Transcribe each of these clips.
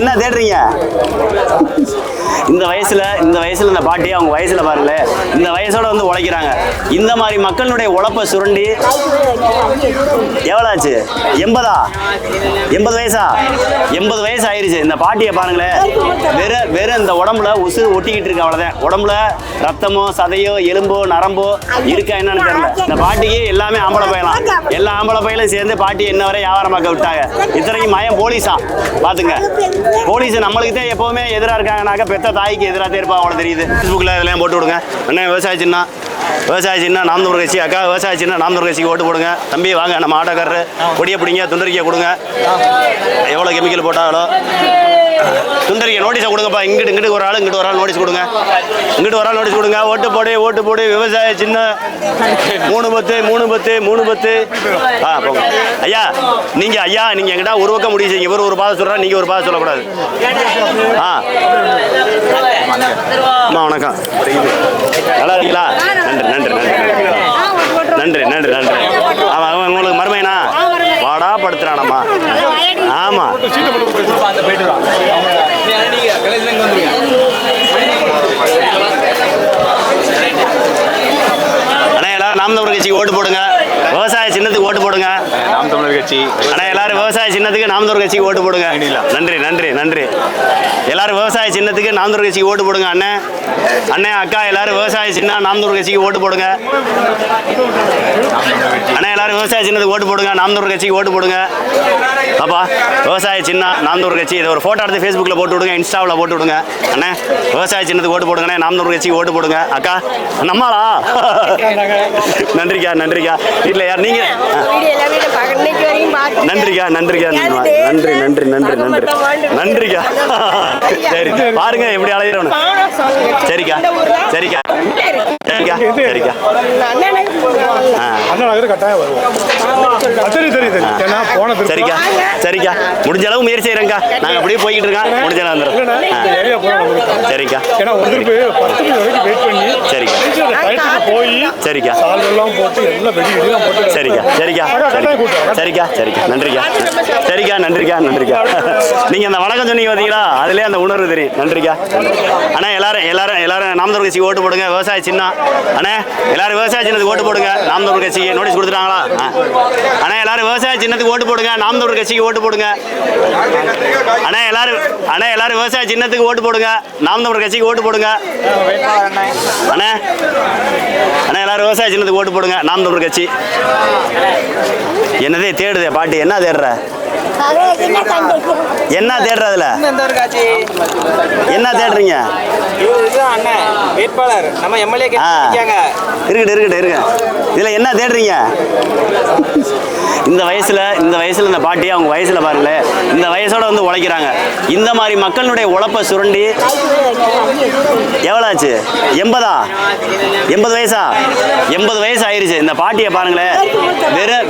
என்ன தேடுறீங்க? இந்த வயசுல இந்த பாட்டி அவங்க வயசுல பாருங்களேன், இந்த வயசோட வந்து உழைக்கிறாங்க. இந்த மாதிரி மக்களுடைய உழைப்பை சுரண்டி எவ்வளோ ஆச்சு? 80 வயசா? 80 வயசு ஆயிருச்சு. இந்த பாட்டியை பாருங்களேன், வெறும் இந்த உடம்புல உசுறு ஒட்டிக்கிட்டு இருக்கு, அவ்வளோதான். உடம்புல ரத்தமோ சதையோ எலும்போ நரம்போ இருக்கா என்னன்னு தெரியல. இந்த பாட்டிக்கு எல்லாமே ஆம்பளை பையலாம், எல்லா ஆம்பளை பையலும் சேர்ந்து பாட்டி என்ன வரை வியாபாரமாக்க விட்டாங்க. இத்தனைக்கும் மயம் போலீஸா பாத்துங்க. போலீஸ் நம்மளுக்கு தான் எப்பவுமே எதிராக இருக்காங்கனாக்க பெத்த தாய்க்கு எதிராக தான் இருப்பா, அவ்வளோ தெரியுது. ஃபேஸ்புக்கில் இதெல்லாம் போட்டு விடுங்க. அண்ணன் விவசாய சின்ன நாம் தமிழர் கட்சி, அக்கா விவசாய சின்ன நாம் தமிழர் கட்சிக்கு ஓட்டு போடுங்க. தம்பி வாங்க, நம்ம ஆட்டோக்காரரு கொடியை பிடிங்க, துண்டறிக்கை கொடுங்க. எவ்வளோ கெமிக்கல் போட்டாலோ துண்டறிக்கை நோட்டீஸை கொடுங்கப்பா. இங்கிட்டு ஒரு ஆள் நோட்டீஸ் கொடுங்க. இங்கிட்டு ஒரு ஆள் நோட்டீஸ் கொடுங்க. ஓட்டு போடு விவசாய சின்ன 310 போங்க. ஐயா நீங்க எங்கிட்ட ஒரு பக்கம் முடிவு செய்யுங்க. இவர் ஒரு பாதை சொல்றா, நீங்க ஒரு பாதை சொல்லக்கூடாது. அம்மா வணக்கம், நல்லா இருக்கீங்களா? நன்றி. அவன் உங்களுக்கு மருமையனா வாடா படுத்துறானம்மா. ஆமா அண்ணா எல்லாரும் நாம் தமிழர் கட்சிக்கு ஓட்டு போடுங்க. விவசாய சின்னத்துக்கு ஓட்டு போடுங்க. நாம் தமிழர் கட்சி அண்ணா எல்லாரும் விவசாய சின்னத்துக்கு நாம் தமிழர் கட்சிக்கு ஓட்டு போடுங்க. நன்றி. எல்லாரும் விவசாய சின்னத்துக்கு நாம் தமிழர் கட்சிக்கு ஓட்டு போடுங்க. அண்ணன் அக்கா எல்லாரும் விவசாய சின்ன நாம் தமிழர் கட்சிக்கு ஓட்டு போடுங்க. அண்ணா எல்லாரும் விவசாய சின்னத்துக்கு ஓட்டு போடுங்க. நாம் தமிழர் கட்சிக்கு ஓட்டு போடுங்க. பாப்பா விவசாய சின்ன நாம் தமிழர் கட்சி இதை ஒரு ஃபோட்டோ எடுத்து ஃபேஸ்புக்கில் போட்டு விடுங்க, இன்ஸ்டாவில் போட்டு விடுங்க. அண்ணே விவசாய சின்னத்துக்கு ஓட்டு போடுங்க. நாம் தமிழர் கட்சிக்கு ஓட்டு போடுங்க. அக்கா நம்மளா? நன்றிக்கா. வீட்டில் யார் நீங்க? நன்றிக்கா. நன்றிக்கா. சரி பாருங்க எப்படி அலையிறோம். சரிக்கா. சரிக்கா முடிஞ்ச அளவு முயற்சி செய்யறேங்க்கா. நாங்க அப்படியே போய்கிட்டு இருக்கோம். முடிஞ்ச அளவு வந்துடும். சரிக்கா. நன்றிக்கா. நீங்க அந்த வணக்கம் சொன்னீங்க பாத்தீங்களா, அதுலயே அந்த உணர்வு தெரியும். நன்றிக்கா. அண்ணா எல்லாரும் நாம் தமிழர் கட்சிக்கு ஓட்டு போடுங்க. விவசாய சின்னம் அண்ணே எல்லாரும் விவசாய சின்னத்துக்கு ஓட்டு போடுங்க. நாம் தமிழர் கட்சிக்கு நோட்டீஸ் கொடுத்துட்டாங்களா? அண்ணா எல்லாரும் விவசாய சின்னத்துக்கு ஓட்டு போடுங்க. நாம் தமிழர் கட்சிக்கு ஓட்டு போடுங்க. அண்ணா எல்லாரும் விவசாய சின்னத்துக்கு ஓட்டு போடுங்க. நாம் தமிழர் கட்சிக்கு ஓட்டு போடுங்க. அண்ணா எல்லாரும் விவசாய சின்னத்துக்கு ஓட்டு போடுங்க. நாம் தமிழர் கட்சி. என்னதே தேடுதே பாட்டி, என்ன தேடுற? என்ன தேடுறதுல என்ன தேடுறீங்க? இருக்கு. இதுல என்ன தேடுறீங்க? இந்த வயசுல இந்த பாட்டி அவங்க வயசுல பாருங்களேன், இந்த வயசோட வந்து உழைக்கிறாங்க. இந்த மாதிரி மக்களுடைய உழைப்பை சுரண்டி எவ்வளோ ஆச்சு? 80 வயசா? 80 வயசு ஆயிருச்சு. இந்த பாட்டியை பாருங்களேன்,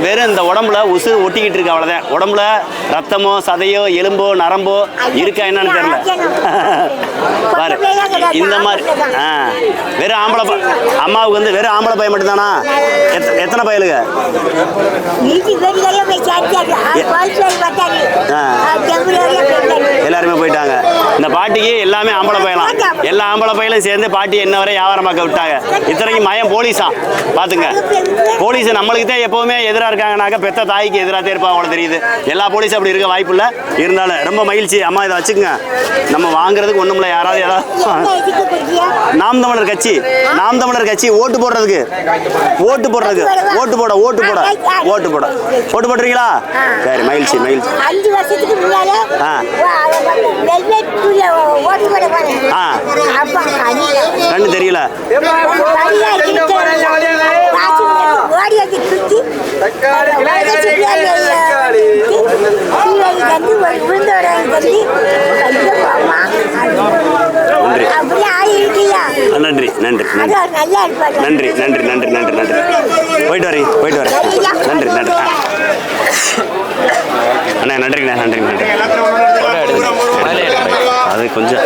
வெறும் இந்த உடம்புல உசுறு ஒட்டிக்கிட்டு இருக்கு, அவ்வளோதான். உடம்புல ரத்தமோ சதையோ எலும்போ நரம்போ இருக்கா என்னன்னு தெரியல. பாரு இந்த மாதிரி வெறும் அம்மாவுக்கு வந்து வெறும் ஆம்பளை பையன் மட்டும்தானா? எத்தனை பயலுங்க? எல்லாருமே போயிட்டாங்க. இந்த பாட்டிக்கு எல்லாமே ஆம்பளை பையலாம், எல்லா ஆம்பளை பையலும் சேர்ந்து பாட்டி என்ன வரை வியாபாரமாக்க விட்டாங்க. இத்தனைக்கும் மயம் போலீஸா பாத்துங்க. போலீஸ் நம்மளுக்கு தான் எப்பவுமே எதிராக இருக்காங்கனாக்க பெத்த தாய்க்கு எதிராக தான் இருப்பா, அவ்வளோ தெரியுது. எல்லா போலீஸும் அப்படி இருக்க வாய்ப்பு இல்லை. இருந்தாலும் ரொம்ப மகிழ்ச்சி. அம்மா இதை வச்சுக்கோங்க, நம்ம வாங்குறதுக்கு ஒன்றும் இல்லை. யாராவது நாம் தமிழர் கட்சி ஓட்டு போடுறீங்களா? சரி மகிழ்ச்சி. 5 வருஷத்துக்கு முன்னால கண்ணு தெரியல. நன்றி. போயிட்டு வரேன். நன்றி. அண்ணா நன்றிங்கண்ணா. அது கொஞ்சம்